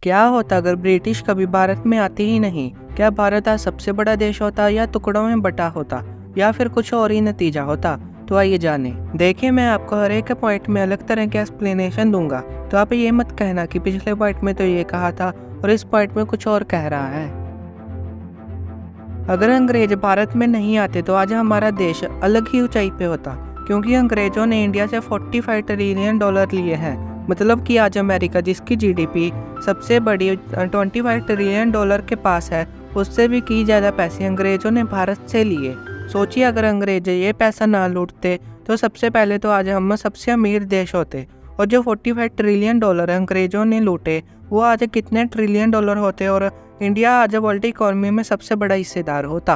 क्या होता अगर ब्रिटिश कभी भारत में आते ही नहीं? क्या भारत आज सबसे बड़ा देश होता या टुकड़ों में बटा होता या फिर कुछ और ही नतीजा होता? तो आइए जाने। देखिए, मैं आपको हर एक पॉइंट में अलग तरह के एक्सप्लेनेशन दूंगा, तो आप ये मत कहना कि पिछले पॉइंट में तो ये कहा था और इस पॉइंट में कुछ और कह रहा है। अगर अंग्रेज भारत में नहीं आते तो आज हमारा देश अलग ही ऊंचाई पे होता, क्योंकि अंग्रेजों ने इंडिया से 45 ट्रिलियन डॉलर लिए हैं। मतलब कि आज अमेरिका, जिसकी जीडीपी सबसे बड़ी 25 ट्रिलियन डॉलर के पास है, उससे भी कई ज़्यादा पैसे अंग्रेजों ने भारत से लिए। सोचिए, अगर अंग्रेज ये पैसा ना लूटते तो सबसे पहले तो आज हम सबसे अमीर देश होते, और जो 45 ट्रिलियन डॉलर अंग्रेजों ने लूटे वो आज कितने ट्रिलियन डॉलर होते और इंडिया आज वर्ल्ड इकोनॉमी में सबसे बड़ा हिस्सेदार होता।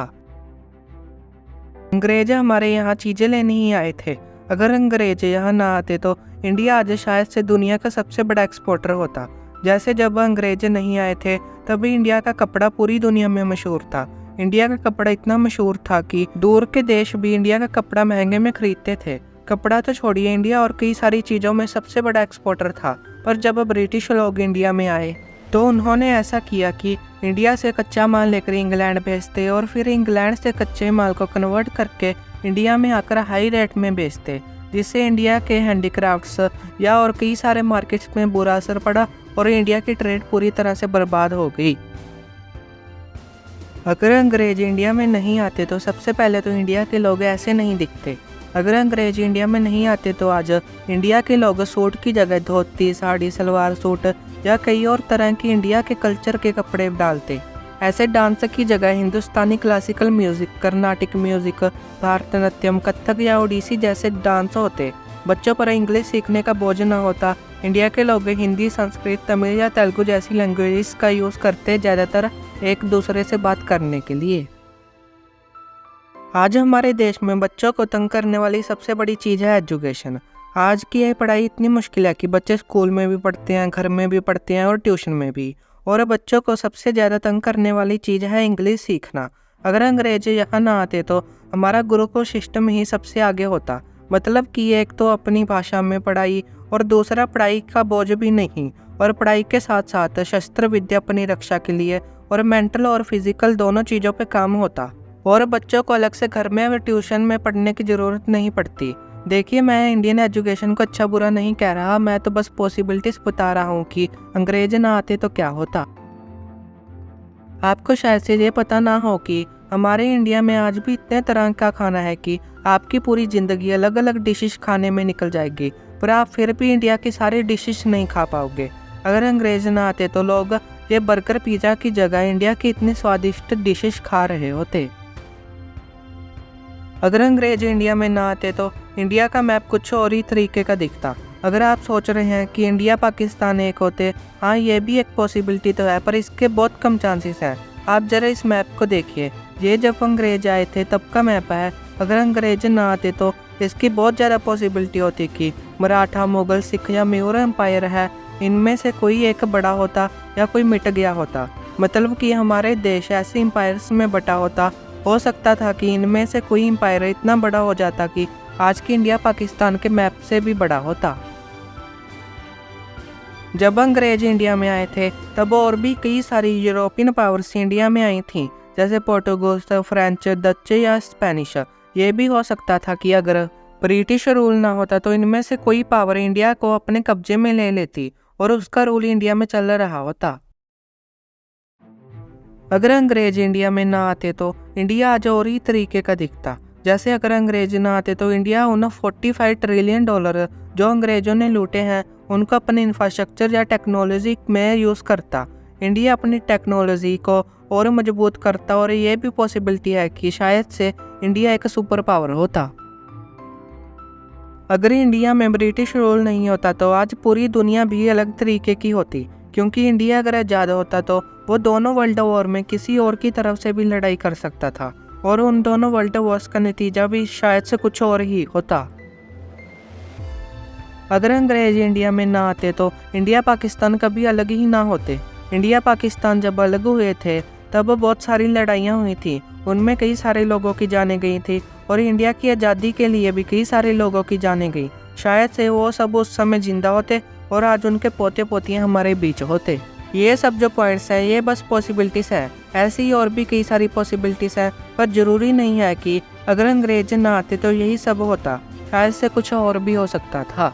अंग्रेज हमारे यहाँ चीज़ें लेने ही आए थे। अगर अंग्रेज यहाँ ना आते तो इंडिया आज शायद से दुनिया का सबसे बड़ा एक्सपोर्टर होता। जैसे जब अंग्रेज नहीं आए थे तभी इंडिया का कपड़ा पूरी दुनिया में मशहूर था। इंडिया का कपड़ा इतना मशहूर था कि दूर के देश भी इंडिया का कपड़ा महंगे में खरीदते थे। कपड़ा तो छोड़िए, इंडिया और कई सारी चीज़ों में सबसे बड़ा एक्सपोर्टर था। पर जब ब्रिटिश लोग इंडिया में आए तो उन्होंने ऐसा किया कि इंडिया से कच्चा माल लेकर इंग्लैंड भेजते और फिर इंग्लैंड से कच्चे माल को कन्वर्ट करके इंडिया में आकर हाई रेट में बेचते, जिससे इंडिया के हैंडीक्राफ्ट्स या और कई सारे मार्केट्स में बुरा असर पड़ा और इंडिया की ट्रेड पूरी तरह से बर्बाद हो गई। अगर अंग्रेज इंडिया में नहीं आते तो सबसे पहले तो इंडिया के लोग ऐसे नहीं दिखते। अगर अंग्रेज इंडिया में नहीं आते तो आज इंडिया के लोग सूट की जगह धोती, साड़ी, सलवार सूट या कई और तरह की इंडिया के कल्चर के कपड़े डालते। ऐसे डांस की जगह Hindustani classical music, Carnatic music, Bharatanatyam, Kathak या ओडिसी जैसे डांस होते। बच्चों पर इंग्लिश सीखने का बोझ न होता। इंडिया के लोग हिंदी, संस्कृत, तमिल या तेलुगु जैसी लैंग्वेजेस का यूज़ करते, ज़्यादातर एक दूसरे से बात करने के लिए। आज हमारे देश में बच्चों को तंग करने वाली सबसे बड़ी चीज़ है एजुकेशन। आज की यह पढ़ाई इतनी मुश्किल है कि बच्चे स्कूल में भी पढ़ते हैं, घर में भी पढ़ते हैं और ट्यूशन में भी। और बच्चों को सबसे ज़्यादा तंग करने वाली चीज़ है इंग्लिश सीखना। अगर अंग्रेज यहाँ ना आते तो हमारा गुरुकुल सिस्टम ही सबसे आगे होता। मतलब कि एक तो अपनी भाषा में पढ़ाई और दूसरा पढ़ाई का बोझ भी नहीं, और पढ़ाई के साथ साथ शस्त्र विद्या अपनी रक्षा के लिए और मेंटल और फिजिकल दोनों चीज़ों पे काम होता। और बच्चों को अलग से घर में और ट्यूशन में पढ़ने की ज़रूरत नहीं पड़ती। देखिए, मैं इंडियन एजुकेशन को अच्छा बुरा नहीं कह रहा, मैं तो बस पॉसिबिलिटीज बता रहा हूँ कि अंग्रेज ना आते तो क्या होता। आपको शायद से ये पता ना हो कि हमारे इंडिया में आज भी इतने तरह का खाना है कि आपकी पूरी ज़िंदगी अलग अलग डिशेस खाने में निकल जाएगी, पर आप फिर भी इंडिया की सारी डिशेस नहीं खा पाओगे। अगर अंग्रेज ना आते तो लोग ये बर्गर, पिज़्ज़ा की जगह इंडिया की इतनी स्वादिष्ट डिशेस खा रहे होते। अगर अंग्रेज इंडिया में ना आते तो इंडिया का मैप कुछ और ही तरीके का दिखता। अगर आप सोच रहे हैं कि इंडिया पाकिस्तान एक होते, हाँ ये भी एक पॉसिबिलिटी तो है, पर इसके बहुत कम चांसेस हैं। आप जरा इस मैप को देखिए, ये जब अंग्रेज आए थे तब का मैप है। अगर अंग्रेज ना आते तो इसकी बहुत ज़्यादा पॉसिबिलिटी होती कि मराठा, मुगल, सिख या मयूर एम्पायर है, इनमें से कोई एक बड़ा होता या कोई मिट गया होता। मतलब कि हमारे देश ऐसे एम्पायर्स में बटा होता। हो सकता था कि इनमें से कोई एम्पायर इतना बड़ा हो जाता कि आज की इंडिया पाकिस्तान के मैप से भी बड़ा होता। जब अंग्रेज इंडिया में आए थे तब और भी कई सारी यूरोपियन पावर्स इंडिया में आई थीं, जैसे पोर्टुगीज, फ्रेंच, डच या स्पेनिश। ये भी हो सकता था कि अगर ब्रिटिश रूल ना होता तो इनमें से कोई पावर इंडिया को अपने कब्जे में ले लेती और उसका रूल इंडिया में चल रहा होता। अगर अंग्रेज इंडिया में ना आते तो इंडिया आज और ही तरीके का दिखता। जैसे अगर अंग्रेज ना आते तो इंडिया उन 45 ट्रिलियन डॉलर जो अंग्रेजों ने लूटे हैं उनको अपने इंफ्रास्ट्रक्चर या टेक्नोलॉजी में यूज़ करता। इंडिया अपनी टेक्नोलॉजी को और मजबूत करता, और ये भी पॉसिबिलिटी है कि शायद से इंडिया एक सुपर पावर होता। अगर इंडिया में ब्रिटिश रूल नहीं होता तो आज पूरी दुनिया भी अलग तरीके की होती, क्योंकि इंडिया अगर आज़ाद होता तो वो दोनों वर्ल्ड वॉर में किसी और की तरफ से भी लड़ाई कर सकता था, और उन दोनों वर्ल्ड वॉर्स का नतीजा भी शायद से कुछ और ही होता। अगर अंग्रेज इंडिया में ना आते तो इंडिया पाकिस्तान कभी अलग ही ना होते। इंडिया पाकिस्तान जब अलग हुए थे तब बहुत सारी लड़ाइयाँ हुई थी, उनमें कई सारे लोगों की जानें गई थी, और इंडिया की आज़ादी के लिए भी कई सारे लोगों की जानें गई। शायद से वो सब उस समय जिंदा होते और आज उनके पोते पोतियाँ हमारे बीच होते। ये सब जो पॉइंट्स हैं ये बस पॉसिबिलिटीज़ हैं, ऐसी ही और भी कई सारी पॉसिबिलिटीज़ हैं, पर ज़रूरी नहीं है कि अगर अंग्रेज ना आते तो यही सब होता, शायद से कुछ और भी हो सकता था।